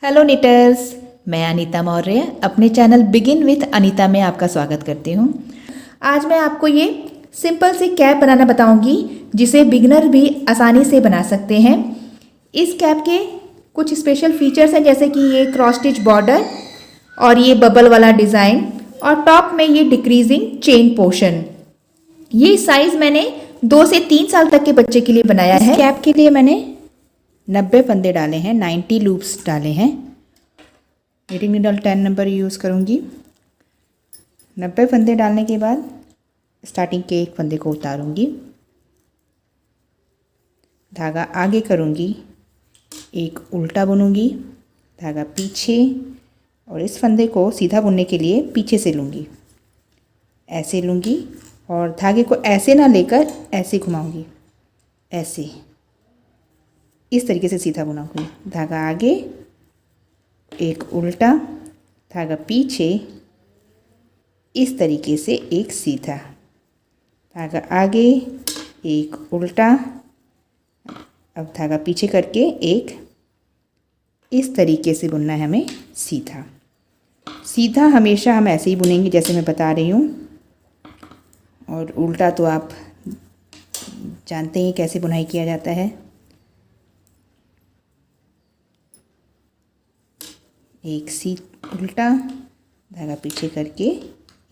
Hello निटर्स, मैं अनीता मौर्य अपने channel begin with Anita में आपका स्वागत करती हूँ। आज मैं आपको ये सिंपल सी कैप बनाना बताऊँगी जिसे बिगिनर भी आसानी से बना सकते हैं। इस कैप के कुछ स्पेशल फीचर्स हैं, जैसे कि ये क्रॉस स्टिच बॉर्डर और ये बबल वाला डिज़ाइन और टॉप में ये डिक्रीजिंग चेन पोर्शन। ये साइज़ मैंने 2 से 3 साल तक के बच्चे के लिए बनाया है। इस कैप के लिए मैंने 90 फंदे डाले हैं, 90 लूप्स डाले हैं। नीटिंग नीडल 10 नंबर यूज़ करूँगी। 90 फंदे डालने के बाद स्टार्टिंग के एक फंदे को उतारूँगी, धागा आगे करूँगी, एक उल्टा बुनूँगी, धागा पीछे और इस फंदे को सीधा बुनने के लिए पीछे से लूँगी, ऐसे लूँगी और धागे को ऐसे ना लेकर ऐसे घुमाऊँगी, ऐसे इस तरीके से सीधा बुनाऊँगी। धागा आगे, एक उल्टा, धागा पीछे, इस तरीके से एक सीधा, धागा आगे, एक उल्टा, अब धागा पीछे करके एक इस तरीके से बुनना है हमें सीधा। सीधा हमेशा हम ऐसे ही बुनेंगे जैसे मैं बता रही हूँ, और उल्टा तो आप जानते हैं कैसे बुनाई किया जाता है। एक उल्टा, धागा पीछे करके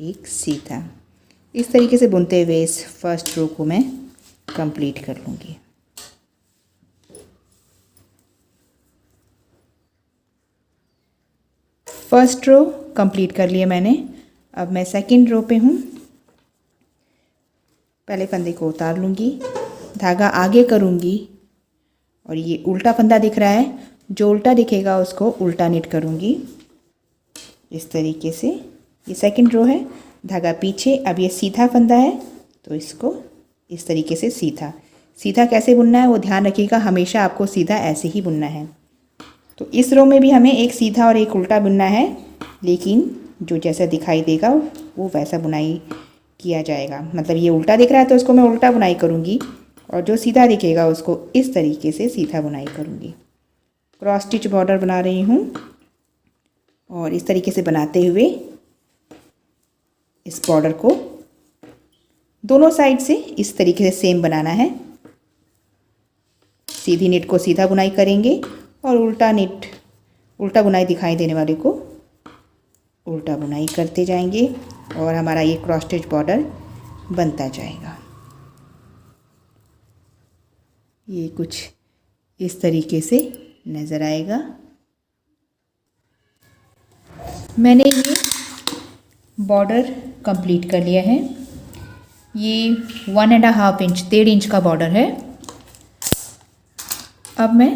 एक सीधा, इस तरीके से बुनते हुए इस फर्स्ट रो को मैं कंप्लीट कर लूँगी। फर्स्ट रो कंप्लीट कर लिया मैंने। अब मैं सेकंड रो पे हूँ। पहले फंदे को उतार लूँगी, धागा आगे करूँगी और ये उल्टा फंदा दिख रहा है, जो उल्टा दिखेगा उसको उल्टा निट करूँगी इस तरीके से। ये सेकंड रो है, धागा पीछे। अब ये सीधा फंदा है तो इसको इस तरीके से सीधा सीधा कैसे बुनना है वो ध्यान रखिएगा, हमेशा आपको सीधा ऐसे ही बुनना है। तो इस रो में भी हमें एक सीधा और एक उल्टा बुनना है, लेकिन जो जैसा दिखाई देगा वो वैसा बुनाई किया जाएगा। मतलब ये उल्टा दिख रहा है तो उसको मैं उल्टा बुनाई करूँगी और जो सीधा दिखेगा उसको इस तरीके से सीधा बुनाई करूँगी। क्रॉस स्टिच बॉर्डर बना रही हूँ और इस तरीके से बनाते हुए इस बॉर्डर को दोनों साइड से इस तरीके से सेम बनाना है। सीधी निट को सीधा बुनाई करेंगे और उल्टा बुनाई दिखाई देने वाले को उल्टा बुनाई करते जाएंगे और हमारा ये क्रॉस स्टिच बॉर्डर बनता जाएगा। ये कुछ इस तरीके से नज़र आएगा। मैंने ये बॉर्डर कंप्लीट कर लिया है। ये 1.5 इंच 1.5 इंच का बॉर्डर है। अब मैं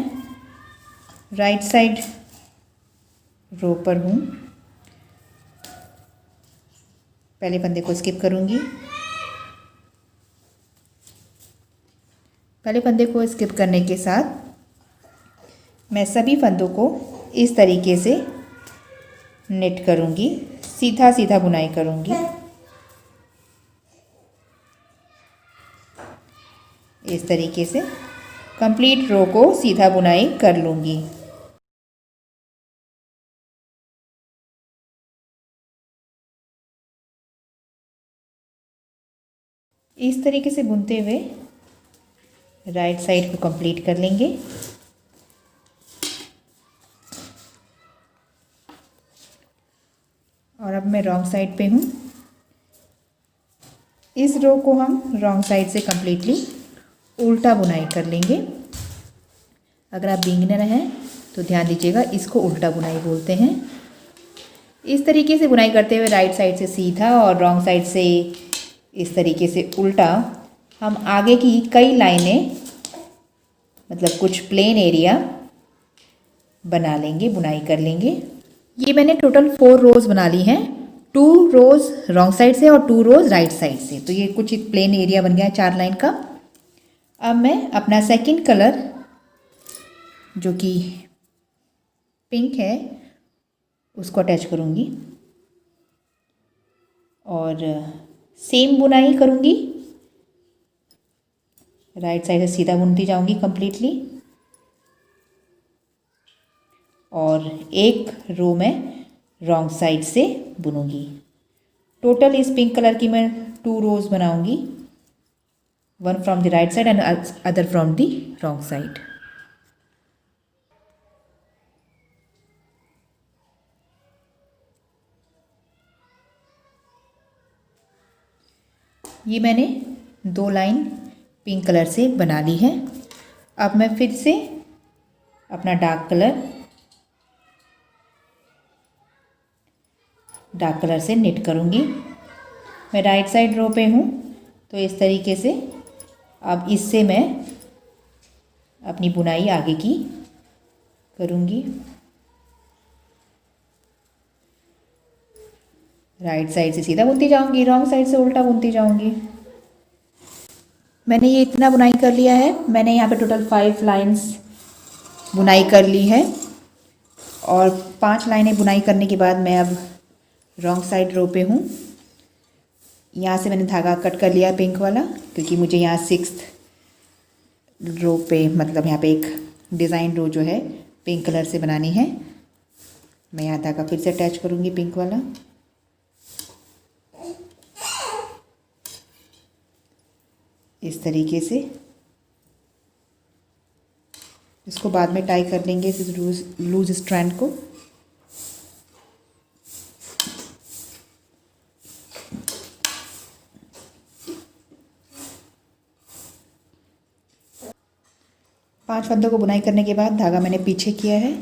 राइट साइड रो पर हूँ। पहले फंदे को स्किप करूँगी, पहले फंदे को स्किप करने के साथ मैं सभी फंदों को इस तरीके से निट करूँगी, सीधा सीधा बुनाई करूँगी इस तरीके से। कंप्लीट रो को सीधा बुनाई कर लूँगी। इस तरीके से बुनते हुए राइट साइड को कंप्लीट कर लेंगे। और अब मैं रॉन्ग साइड पे हूँ। इस रो को हम रॉन्ग साइड से कम्प्लीटली उल्टा बुनाई कर लेंगे। अगर आप बिगिनर हैं तो ध्यान दीजिएगा, इसको उल्टा बुनाई बोलते हैं। इस तरीके से बुनाई करते हुए राइट साइड से सीधा और रॉन्ग साइड से इस तरीके से उल्टा हम आगे की कई लाइनें, मतलब कुछ प्लेन एरिया बना लेंगे, बुनाई कर लेंगे। ये मैंने टोटल 4 रोज़ बना ली हैं, 2 रोज़ रॉन्ग साइड से और 2 रोज़ राइट साइड से। तो ये कुछ प्लेन एरिया बन गया है 4 लाइन का। अब मैं अपना सेकंड कलर जो कि पिंक है उसको अटैच करूँगी और सेम बुनाई करूँगी। राइट साइड से सीधा बुनती जाऊँगी कंप्लीटली और एक रो में रॉन्ग साइड से बुनूंगी। टोटल इस पिंक कलर की मैं 2 रोज़ बनाऊंगी, one from the right side and other from the wrong side. ये मैंने 2 लाइन पिंक कलर से बना ली है। अब मैं फिर से अपना डार्क कलर से निट करूँगी। मैं राइट साइड रो पे हूँ, तो इस तरीके से अब इससे मैं अपनी बुनाई आगे की करूँगी। राइट साइड से सीधा बुनती जाऊँगी, रॉन्ग साइड से उल्टा बुनती जाऊँगी। मैंने ये इतना बुनाई कर लिया है। मैंने यहाँ पे टोटल 5 लाइंस बुनाई कर ली है और 5 लाइनें बुनाई करने के बाद मैं अब रॉन्ग साइड रो पे हूँ। यहाँ से मैंने धागा कट कर लिया पिंक वाला, क्योंकि मुझे यहाँ 6th रो पे, मतलब यहाँ पे एक डिज़ाइन रो जो है पिंक कलर से बनानी है। मैं यहाँ धागा फिर से अटैच करूँगी पिंक वाला। इस तरीके से इसको बाद में टाई कर लेंगे, इस लूज स्ट्रैंड को। पांच फंदों को बुनाई करने के बाद धागा मैंने पीछे किया है।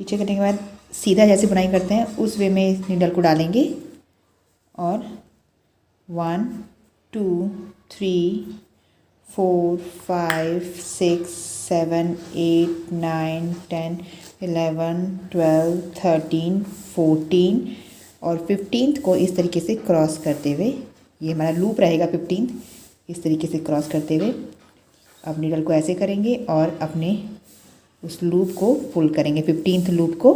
पीछे करने के बाद सीधा जैसे बुनाई करते हैं उस वे में इस नीडल को डालेंगे और 1 2 3 4 5 6 7 8 9 10 11 12 13 14 और 15th को इस तरीके से क्रॉस करते हुए, ये हमारा लूप रहेगा 15th, इस तरीके से क्रॉस करते हुए अब नीडल को ऐसे करेंगे और अपने उस लूप को पुल करेंगे, 15th लूप को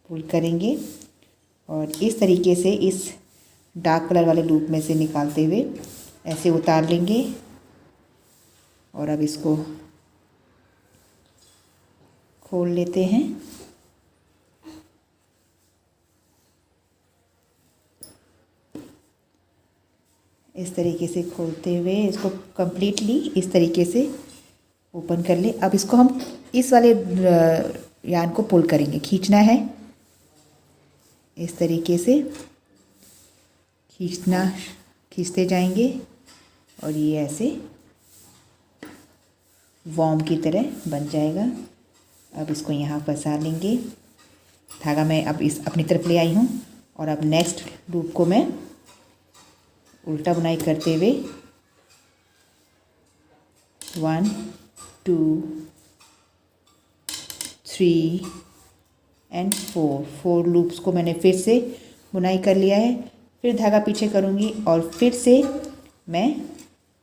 पुल करेंगे और इस तरीके से इस डार्क कलर वाले लूप में से निकालते हुए ऐसे उतार लेंगे। और अब इसको खोल लेते हैं। इस तरीके से खोलते हुए इसको कंप्लीटली इस तरीके से ओपन कर ले। अब इसको हम इस वाले यान को पुल करेंगे, खींचना है इस तरीके से, खींचते जाएंगे और ये ऐसे वॉर्म की तरह बन जाएगा। अब इसको यहाँ फंसा लेंगे। धागा मैं अब इस अपनी तरफ ले आई हूँ और अब नेक्स्ट लूप को मैं उल्टा बुनाई करते हुए 1 2 3 एंड 4 लूप्स को मैंने फिर से बुनाई कर लिया है। फिर धागा पीछे करूँगी और फिर से मैं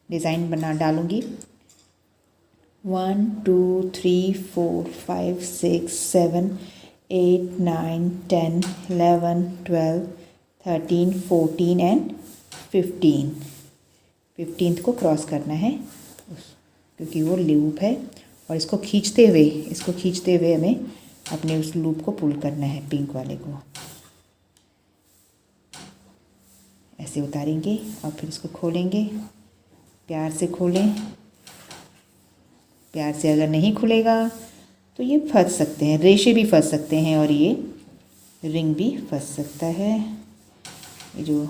डिज़ाइन बना डालूँगी। 1 2 3 4 5 6 7 8 9 10 11 12 13 14 एंड 15th को क्रॉस करना है क्योंकि वो लूप है और इसको खींचते हुए हमें अपने उस लूप को पुल करना है, पिंक वाले को ऐसे उतारेंगे और फिर इसको खोलेंगे। प्यार से खोलें, प्यार से अगर नहीं खुलेगा तो ये फंस सकते हैं, रेशे भी फंस सकते हैं और ये रिंग भी फंस सकता है। ये जो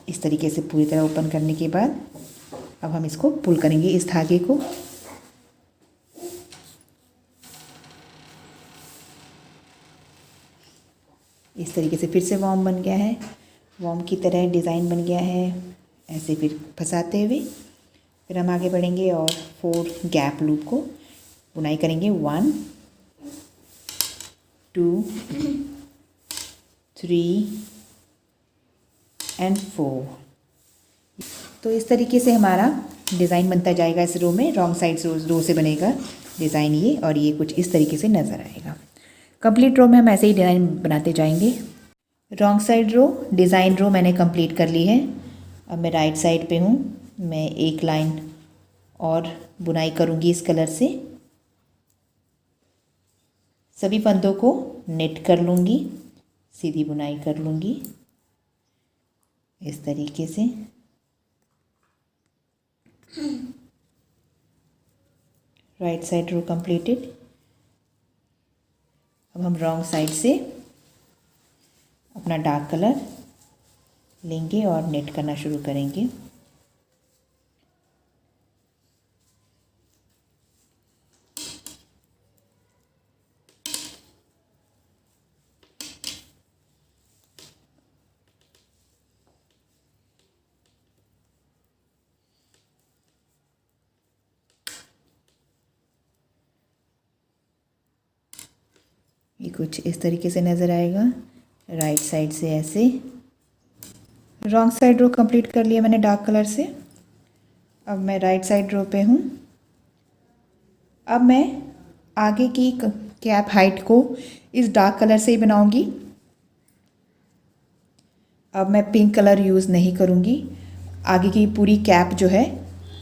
इस तरीके से पूरी तरह ओपन करने के बाद अब हम इसको पुल करेंगे, इस धागे को। इस तरीके से फिर से वॉर्म बन गया है, वॉर्म की तरह डिज़ाइन बन गया है। ऐसे फिर फंसाते हुए फिर हम आगे बढ़ेंगे और 4 गैप लूप को बुनाई करेंगे। 1 2 3 एंड 4। तो इस तरीके से हमारा डिज़ाइन बनता जाएगा। इस रो में रॉन्ग साइड रो से बनेगा डिज़ाइन ये, और ये कुछ इस तरीके से नज़र आएगा। कंप्लीट रो में हम ऐसे ही डिज़ाइन बनाते जाएंगे। रॉन्ग साइड रो डिज़ाइन रो मैंने कंप्लीट कर ली है। अब मैं राइट साइड पे हूँ। मैं एक लाइन और बुनाई करूँगी इस कलर से। सभी फंदों को नेट कर लूँगी, सीधी बुनाई कर लूँगी इस तरीके से। राइट साइड रो कंप्लीटेड। अब हम रॉन्ग साइड से अपना डार्क कलर लेंगे और नेट करना शुरू करेंगे। ये कुछ इस तरीके से नज़र आएगा। राइट साइड से ऐसे। रॉन्ग साइड रो कंप्लीट कर लिया मैंने डार्क कलर से। अब मैं राइट साइड रो पे हूँ। अब मैं आगे की कैप हाइट को इस डार्क कलर से ही बनाऊंगी। अब मैं पिंक कलर यूज़ नहीं करूँगी। आगे की पूरी कैप जो है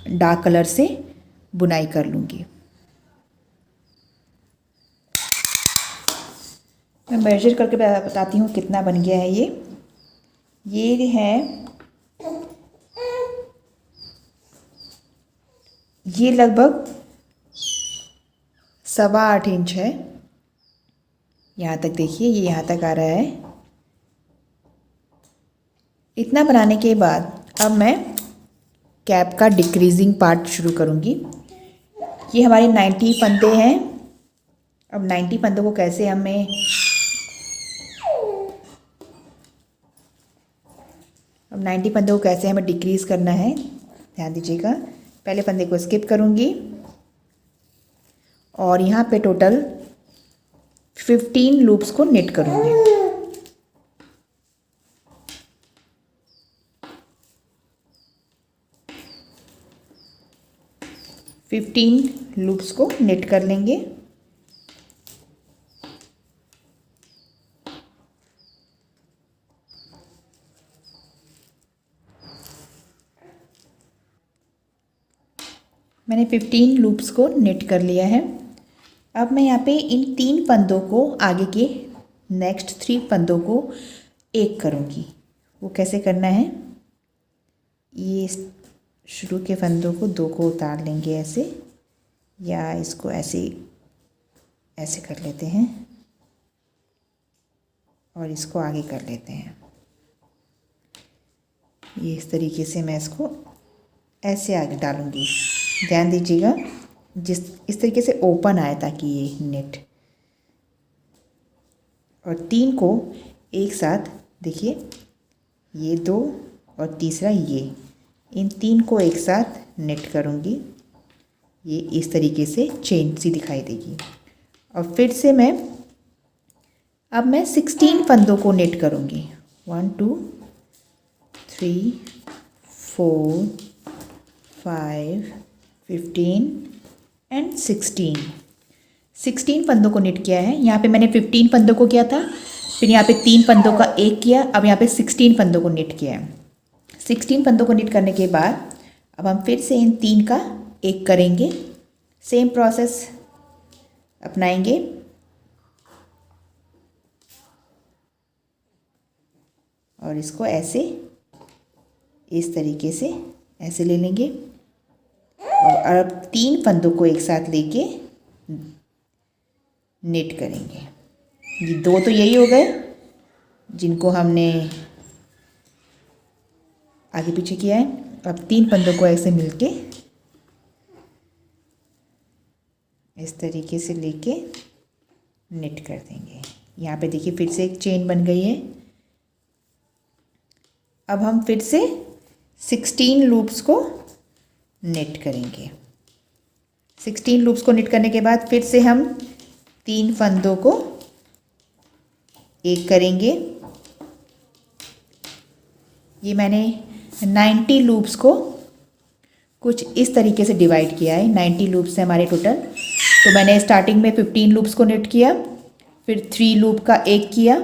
डार्क कलर से बुनाई कर लूँगी। मैं मेजर करके बताती हूँ कितना बन गया है ये है, ये लगभग 8.25 इंच है। यहाँ तक देखिए, ये यहाँ तक आ रहा है। इतना बनाने के बाद अब मैं कैप का डिक्रीजिंग पार्ट शुरू करूँगी। ये हमारे 90 फंदे हैं। अब 90 फंदों को कैसे हमें डिक्रीज़ करना है, ध्यान दीजिएगा। पहले फंदे को स्किप करूँगी और यहाँ पे टोटल 15 लूप्स को नेट करूँगी। 15 लूप्स को नेट कर लेंगे। मैंने 15 लूप्स को नेट कर लिया है। अब मैं यहाँ पे इन 3 फंदों को, आगे के नेक्स्ट 3 फंदों को एक करूँगी। वो कैसे करना है, ये शुरू के फंदों को 2 को उतार लेंगे ऐसे, या इसको ऐसे ऐसे कर लेते हैं और इसको आगे कर लेते हैं। ये इस तरीके से मैं इसको ऐसे आगे डालूँगी। ध्यान दीजिएगा इस तरीके से ओपन आए ताकि ये नेट, और 3 को एक साथ देखिए, ये 2 और तीसरा ये, इन 3 को एक साथ नेट करूँगी। ये इस तरीके से चेन सी दिखाई देगी। और फिर से अब मैं 16 फंदों को नेट करूँगी। 1 2 3 4 5 15 एंड 16 फंदों को नेट किया है। यहाँ पे मैंने 15 फंदों को किया था, फिर यहाँ पे 3 फंदों का एक किया, अब यहाँ पे 16 फंदों को नेट किया है। 16 फंदों को नेट करने के बाद अब हम फिर से इन 3 का एक करेंगे। सेम प्रोसेस अपनाएंगे। और इसको ऐसे इस तरीके से ऐसे ले लेंगे और अब 3 फंदों को एक साथ लेके नेट करेंगे। ये 2 तो यही हो गए जिनको हमने आगे पीछे किया है। अब 3 फंदों को ऐसे मिलके इस तरीके से लेके नेट कर देंगे। यहाँ पे देखिए फिर से एक चेन बन गई है। अब हम फिर से 16 लूप्स को नेट करेंगे। 16 लूप्स को नेट करने के बाद फिर से हम 3 फंदों को एक करेंगे। ये मैंने 90 लूप्स को कुछ इस तरीके से डिवाइड किया है। 90 लूप्स है हमारे टोटल। तो मैंने स्टार्टिंग में 15 लूप्स को नेट किया, फिर 3 लूप का एक किया,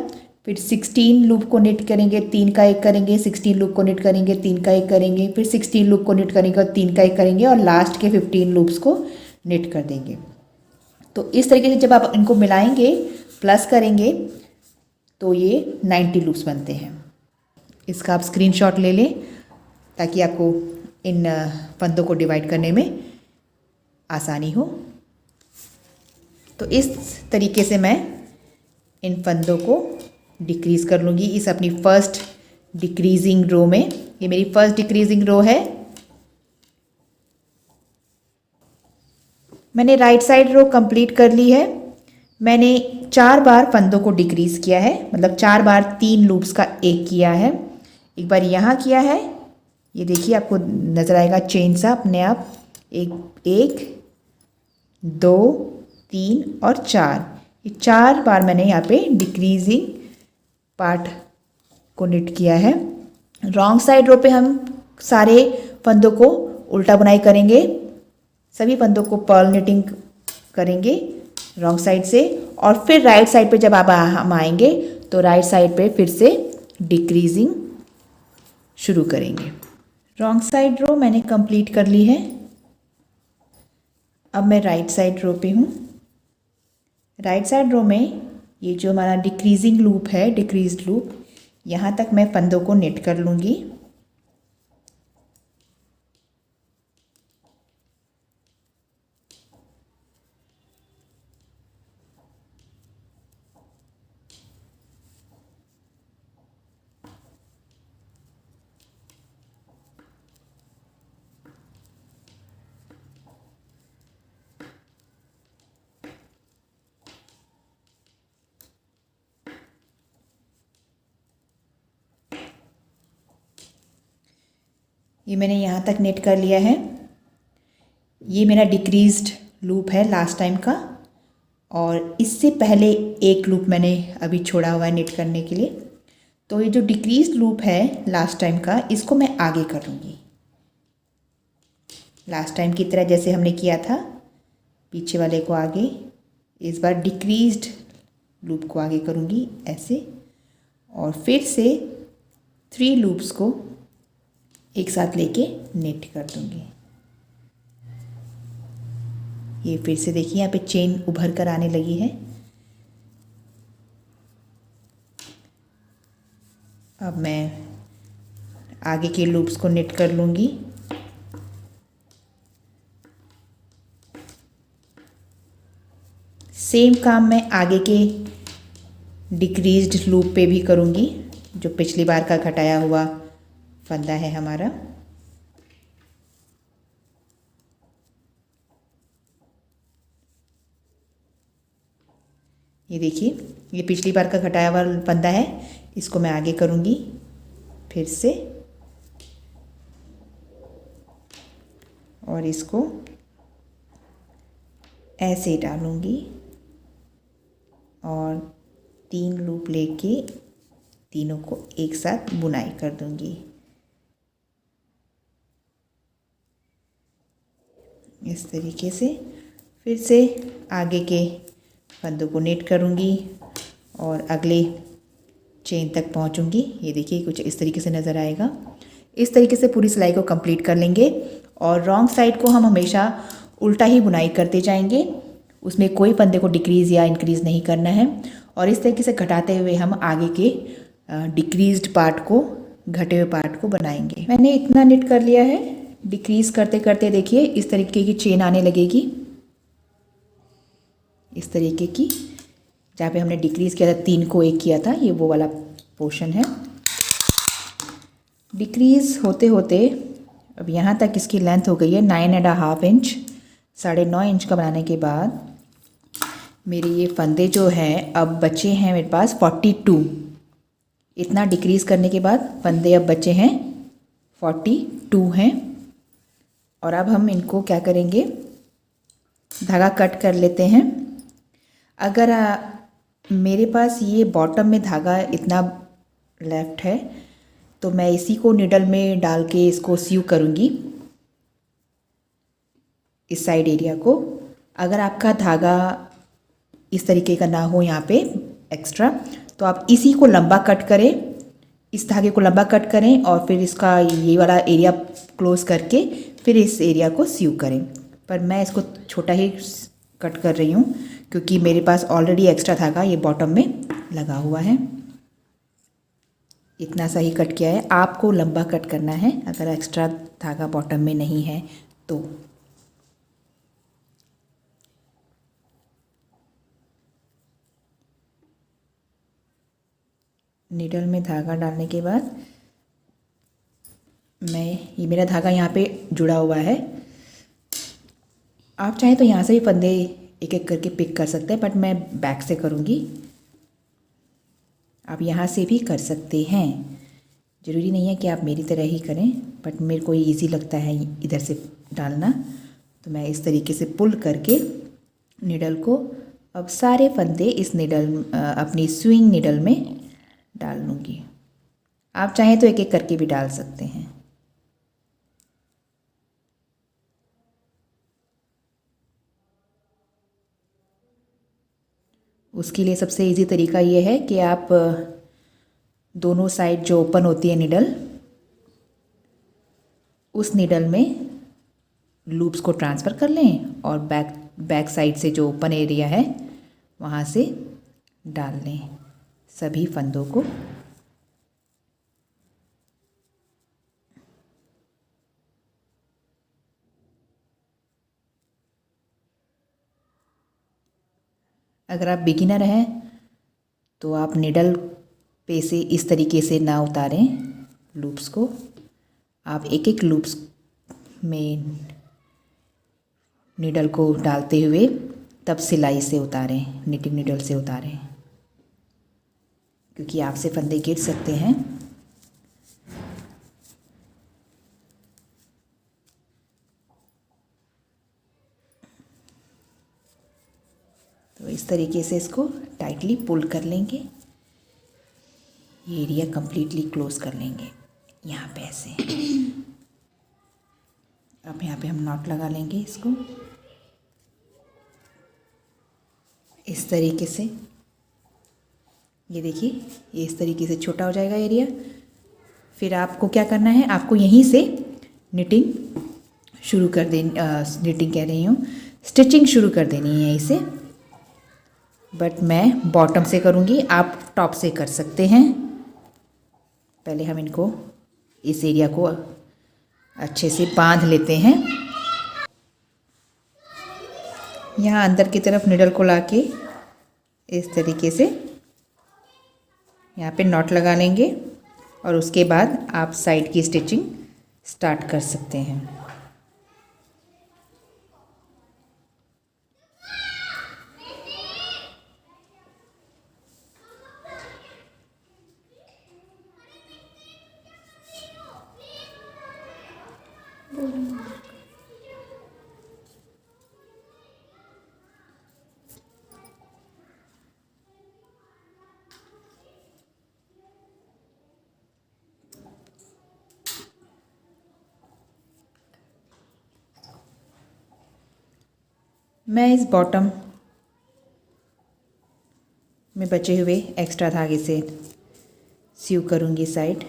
फिर 16 लूप को निट करेंगे, 3 का 1 करेंगे, 16 लूप को निट करेंगे, 3 का 1 करेंगे, फिर 16 लूप को निट करेंगे और 3 का 1 करेंगे और लास्ट के 15 लूप्स को निट कर देंगे। तो इस तरीके से जब आप इनको मिलाएंगे, प्लस करेंगे, तो ये 90 लूप्स बनते हैं। इसका आप स्क्रीनशॉट ले लें ताकि आपको इन फंदों को डिवाइड करने में आसानी हो। तो इस तरीके से मैं इन फंदों को डिक्रीज़ कर लूँगी इस अपनी फर्स्ट डिक्रीजिंग रो में। ये मेरी फर्स्ट डिक्रीजिंग रो है। मैंने राइट साइड रो कंप्लीट कर ली है। मैंने 4 बार फंदों को डिक्रीज़ किया है, मतलब 4 बार 3 लूप्स का एक किया है। एक बार यहाँ किया है, ये देखिए आपको नज़र आएगा चेन सा अपने आप, एक 2 3 और 4, ये 4 बार मैंने यहाँ पे डिक्रीजिंग पार्ट को निट किया है। रॉन्ग साइड रो पे हम सारे फंदों को उल्टा बुनाई करेंगे, सभी फंदों को पर्ल निटिंग करेंगे रॉन्ग साइड से, और फिर राइट साइड पे जब हम आएंगे तो राइट साइड पे फिर से डिक्रीजिंग शुरू करेंगे। रॉन्ग साइड रो मैंने कंप्लीट कर ली है। अब मैं राइट साइड रो पे हूँ। राइट साइड रो में ये जो हमारा डिक्रीजिंग लूप है, डिक्रीज्ड लूप, यहाँ तक मैं फंदों को निट कर लूँगी। ये मैंने यहाँ तक नेट कर लिया है। ये मेरा डिक्रीज्ड लूप है लास्ट टाइम का, और इससे पहले एक लूप मैंने अभी छोड़ा हुआ है नेट करने के लिए। तो ये जो डिक्रीज्ड लूप है लास्ट टाइम का, इसको मैं आगे करूँगी लास्ट टाइम की तरह, जैसे हमने किया था पीछे वाले को आगे। इस बार डिक्रीज्ड लूप को आगे करूँगी ऐसे, और फिर से 3 लूप्स को एक साथ लेके नेट कर दूँगी। ये फिर से देखिए यहाँ पे चेन उभर कर आने लगी है। अब मैं आगे के लूप्स को नेट कर लूँगी। सेम काम मैं आगे के डिक्रीज्ड लूप पे भी करूँगी, जो पिछली बार का घटाया हुआ फंदा है हमारा। ये देखिए, ये पिछली बार का घटाया हुआ फंदा है, इसको मैं आगे करूँगी फिर से, और इसको ऐसे डालूँगी और 3 लूप लेके तीनों को एक साथ बुनाई कर दूँगी। इस तरीके से फिर से आगे के फंदों को नेट करूँगी और अगले चेन तक पहुँचूँगी। ये देखिए कुछ इस तरीके से नज़र आएगा। इस तरीके से पूरी सिलाई को कंप्लीट कर लेंगे, और रॉन्ग साइड को हम हमेशा उल्टा ही बुनाई करते जाएंगे, उसमें कोई फंदे को डिक्रीज़ या इंक्रीज़ नहीं करना है। और इस तरीके से घटाते हुए हम आगे के डिक्रीज्ड पार्ट को, घटे हुए पार्ट को बनाएंगे। मैंने इतना निट कर लिया है। डिक्रीज़ करते करते देखिए इस तरीके की चेन आने लगेगी, इस तरीके की, जहाँ पे हमने डिक्रीज़ किया था 3 को 1 किया था, ये वो वाला पोर्शन है। डिक्रीज़ होते होते अब यहाँ तक इसकी लेंथ हो गई है 9.5 इंच। 9.5 इंच का बनाने के बाद मेरे ये फंदे जो हैं अब बचे हैं मेरे पास 42। इतना डिक्रीज़ करने के बाद फंदे अब बचे हैं 42 हैं। और अब हम इनको क्या करेंगे, धागा कट कर लेते हैं। अगर मेरे पास ये बॉटम में धागा इतना लेफ्ट है तो मैं इसी को निडल में डाल के इसको सीव करूँगी, इस साइड एरिया को। अगर आपका धागा इस तरीके का ना हो यहाँ पे एक्स्ट्रा, तो आप इसी को लंबा कट करें, इस धागे को लंबा कट करें और फिर इसका ये वाला एरिया क्लोज करके फिर इस एरिया को सीव करें। पर मैं इसको छोटा ही कट कर रही हूँ क्योंकि मेरे पास ऑलरेडी एक्स्ट्रा धागा ये बॉटम में लगा हुआ है। इतना सा ही कट किया है, आपको लंबा कट करना है अगर एक्स्ट्रा धागा बॉटम में नहीं है तो। नीडल में धागा डालने के बाद ये मेरा धागा यहाँ पे जुड़ा हुआ है। आप चाहें तो यहाँ से भी फंदे एक एक करके पिक कर सकते हैं, बट मैं बैक से करूँगी। आप यहाँ से भी कर सकते हैं, ज़रूरी नहीं है कि आप मेरी तरह ही करें, बट मेरे को ये ईजी लगता है इधर से डालना। तो मैं इस तरीके से पुल करके निडल को अब सारे फंदे इस निडल अपनी स्विंग निडल में डाल लूँगी। आप चाहें तो एक एक करके भी डाल सकते हैं। उसके लिए सबसे इजी तरीका ये है कि आप दोनों साइड जो ओपन होती है निडल, उस निडल में लूप्स को ट्रांसफ़र कर लें और बैक साइड से जो ओपन एरिया है वहाँ से डाल लें सभी फंदों को। अगर आप बिगिनर हैं तो आप निडल पे से इस तरीके से ना उतारें लूप्स को, आप एक एक लूप्स में निडल को डालते हुए तब सिलाई से उतारें, निटिंग निडल से उतारें, क्योंकि आपसे फंदे गिर सकते हैं। तो इस तरीके से इसको टाइटली पुल कर लेंगे, ये एरिया कंप्लीटली क्लोज कर लेंगे यहाँ पे ऐसे। अब यहाँ पे हम नॉट लगा लेंगे इसको इस तरीके से। ये देखिए, ये इस तरीके से छोटा हो जाएगा एरिया। फिर आपको क्या करना है, आपको यहीं से निटिंग शुरू कर देनी, निटिंग कह रही हूँ, स्टिचिंग शुरू कर देनी है यहीं से। बट मैं बॉटम से करूँगी, आप टॉप से कर सकते हैं। पहले हम इनको इस एरिया को अच्छे से बांध लेते हैं। यहाँ अंदर की तरफ निडल को लाके इस तरीके से यहाँ पे नॉट लगा लेंगे और उसके बाद आप साइड की स्टिचिंग स्टार्ट कर सकते हैं। मैं इस बॉटम में बचे हुए एक्स्ट्रा धागे से सीव करूँगी साइड।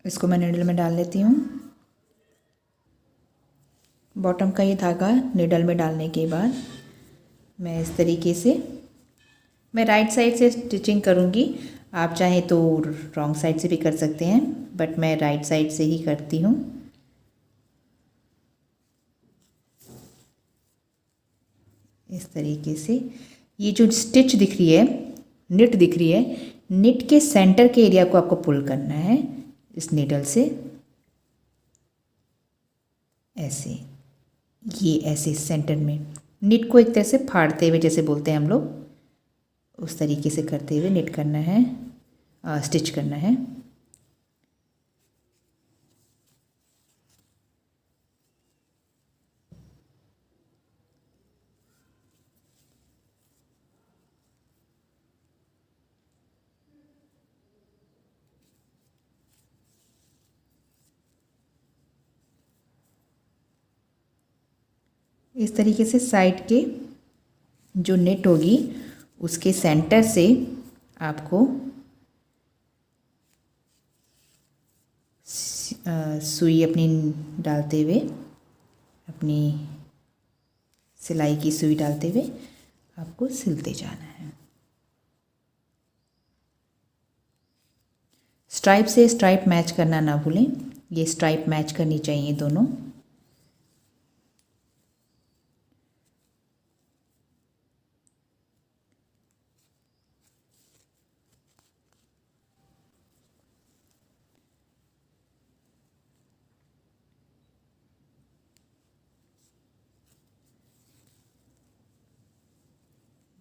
इसको मैं निडल में डाल लेती हूँ। बॉटम का ये धागा निडल में डालने के बाद मैं इस तरीके से मैं राइट साइड से स्टिचिंग करूँगी। आप चाहें तो रॉन्ग साइड से भी कर सकते हैं, बट मैं राइट साइड से ही करती हूँ। इस तरीके से ये जो स्टिच दिख रही है, निट दिख रही है, निट के सेंटर के एरिया को आपको पुल करना है इस नीडल से ऐसे। ये ऐसे सेंटर में निट को एक तरह से फाड़ते हुए, जैसे बोलते हैं हम लोग, उस तरीके से करते हुए निट करना है, स्टिच करना है। इस तरीके से साइड के जो नेट होगी उसके सेंटर से आपको सुई अपनी डालते हुए, अपनी सिलाई की सुई डालते हुए आपको सिलते जाना है। स्ट्राइप से स्ट्राइप मैच करना ना भूलें, ये स्ट्राइप मैच करनी चाहिए दोनों।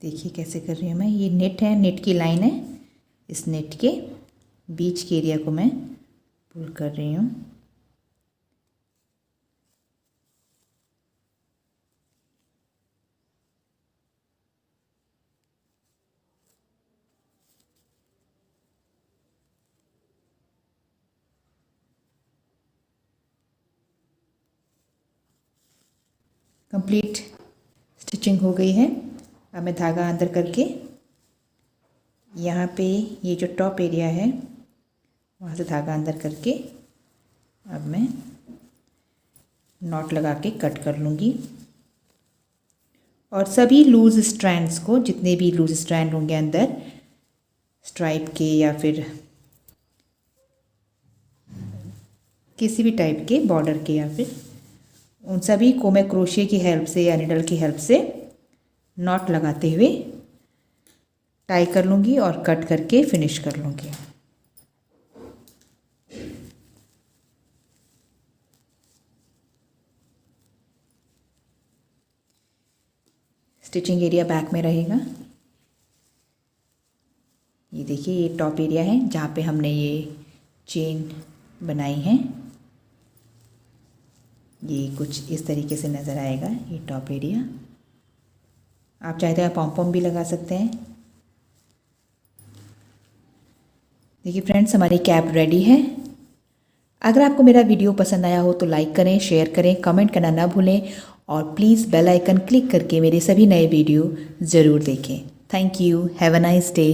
देखिए कैसे कर रही हूँ मैं। ये नेट है, नेट की लाइन है, इस नेट के बीच के एरिया को मैं पुल कर रही हूँ। कंप्लीट स्टिचिंग हो गई है। अब मैं धागा अंदर करके यहाँ पे ये जो टॉप एरिया है वहाँ से धागा अंदर करके अब मैं नॉट लगा के कट कर लूँगी। और सभी लूज़ स्ट्रैंड्स को, जितने भी लूज़ स्ट्रैंड होंगे अंदर स्ट्राइप के या फिर किसी भी टाइप के बॉर्डर के, या फिर उन सभी को मैं क्रोशिया की हेल्प से या निडल की हेल्प से नॉट लगाते हुए टाई कर लूँगी और कट करके फिनिश कर लूँगी। स्टिचिंग एरिया बैक में रहेगा। ये देखिए ये टॉप एरिया है जहाँ पे हमने ये चेन बनाई है। ये कुछ इस तरीके से नज़र आएगा ये टॉप एरिया। आप चाहते हैं पॉम पॉम भी लगा सकते हैं। देखिए फ्रेंड्स, हमारी कैप रेडी है। अगर आपको मेरा वीडियो पसंद आया हो तो लाइक करें, शेयर करें, कमेंट करना ना भूलें और प्लीज़ बेल आइकन क्लिक करके मेरे सभी नए वीडियो ज़रूर देखें। Thank you. Have a nice day.